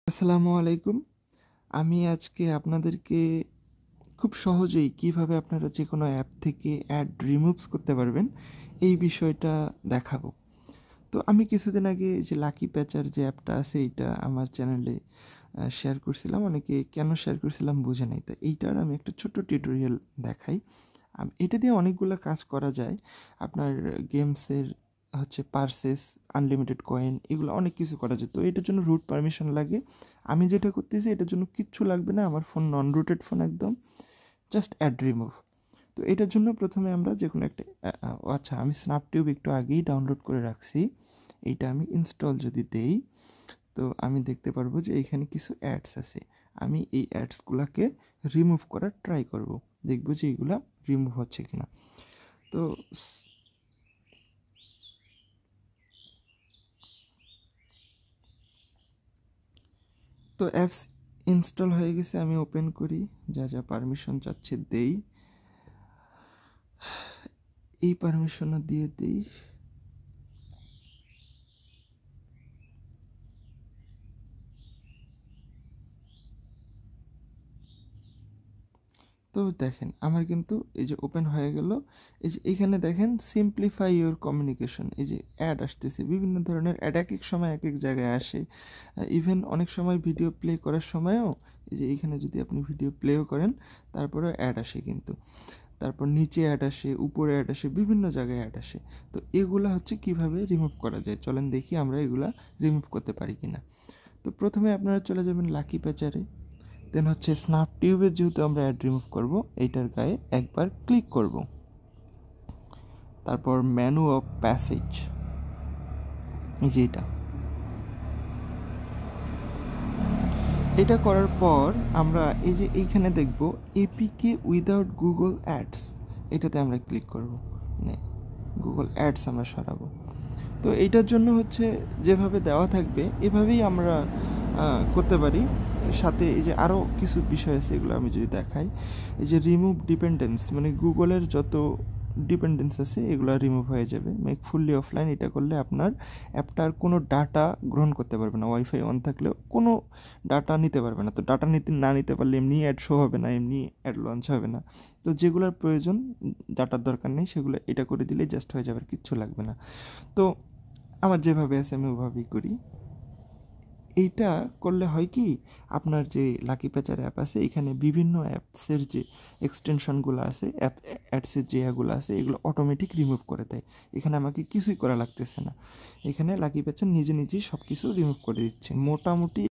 আসসালামু আলাইকুম। আমি আজকে আপনাদেরকে খুব সহজেই কিভাবে আপনারা যেকোনো অ্যাপ থেকে অ্যাড রিমুভস করতে পারবেন, এই বিষয়টা দেখাবো। তো আমি কিছুদিন আগে যে লাকি প্যাচার যে অ্যাপটা আছে এইটা আমার চ্যানেলে শেয়ার করছিলাম। অনেকে কেন শেয়ার করছিলাম বুঝে নাই। তো এইটার আমি একটা ছোট্ট টিউটোরিয়াল দেখাই। এটা দিয়ে অনেকগুলো কাজ করা যায়। আপনার গেমসের পারচেস, আনলিমিটেড কয়েন এগুলো অনেক কিছু করা যায়। তো এটার জন্য রুট পারমিশন লাগে। আমি যেটা করতেছি এটার জন্য কিচ্ছু লাগবে না। আমার ফোন নন রুটেড ফোন একদম। Just ad remove. তো এটার জন্য প্রথমে আমরা যে কোনো একটা আচ্ছা, আমি স্ন্যাপটিউব একটু আগেই ডাউনলোড করে রাখছি। এইটা আমি ইনস্টল যদি দেই, তো আমি দেখতে পারবো যে এইখানে কিছু অ্যাডস আছে। আমি এই অ্যাডসগুলোকে রিমুভ করার ট্রাই করব, দেখবো যে এইগুলা রিমুভ হচ্ছে কিনা। তো তো অ্যাপস ইনস্টল হয়ে গেছে। আমি ওপেন করি, যা যা পারমিশন চাচ্ছে দেই, এই পারমিশনও দিয়ে দিই। তো দেখেন আমার কিন্তু এই যে ওপেন হয়ে গেল। এই যে এখানে দেখেন সিম্পলিফাই ইউর কমিউনিকেশন, এই যে অ্যাড আসতেছে, বিভিন্ন ধরনের অ্যাড এক এক সময় এক এক জায়গায় আসে। ইভেন অনেক সময় ভিডিও প্লে করার সময়ও এই যে এইখানে যদি আপনি ভিডিও প্লেও করেন তারপরেও অ্যাড আসে কিন্তু। তারপর নিচে অ্যাড আসে, উপরে অ্যাড আসে, বিভিন্ন জায়গায় অ্যাড আসে। তো এগুলা কিভাবে রিমুভ করা যায়, চলেন দেখি আমরা এগুলা রিমুভ করতে পারি কিনা। তো প্রথমে আপনারা চলে যাবেন লাকি প্যাচারে। দেন স্ন্যাপটিউবের যেহেতু আমরা অ্যাড রিমুভ করব, এইটার গায়ে একবার ক্লিক করব। তারপর মেনু অফ প্যাসেজ, এই যে এটা করার পর আমরা এই যে এইখানে দেখব এপিকে উইদাউট গুগল অ্যাডস, এটাতে আমরা ক্লিক করব। মানে গুগল অ্যাডস আমরা সরাবো। তো এইটার জন্য যেভাবে দেওয়া থাকবে এভাবেই আমরা করতে পারি। সাথে এই যে আরও কিছু বিষয় আছে, এগুলো আমি যদি দেখাই, এই যে রিমুভ ডিপেন্ডেন্স, মানে গুগলের যত ডিপেন্ডেন্স আছে এগুলো রিমুভ হয়ে যাবে। মেক ফুললি অফলাইন, এটা করলে আপনার অ্যাপটার কোনো ডাটা গ্রহণ করতে পারবে না। ওয়াইফাই অন থাকলেও কোনো ডাটা নিতে পারবে না। তো ডাটা নিতে পারলে এমনি অ্যাড শো হবে না, এমনি অ্যাড লঞ্চ হবে না। তো যেগুলোর প্রয়োজন, ডাটার দরকার নেই, সেগুলো এটা করে দিলেই জাস্ট হয়ে যাবে, আর কিচ্ছু লাগবে না। তো আমার যেভাবে আছে আমি ওভাবেই করি। এইটা করলে হয় কি, আপনার যে লাকি প্যাচার অ্যাপ আছে এখানে বিভিন্ন অ্যাপসের যে এক্সটেনশনগুলো আছে, অ্যাডসের যে অ্যাপগুলো আছে এগুলো অটোমেটিক রিমুভ করে দেয়। এখানে আমাকে কিছুই করা লাগতেছে না। এখানে লাকি প্যাচার নিজে নিজেই সব কিছু রিমুভ করে দিচ্ছে মোটামুটি।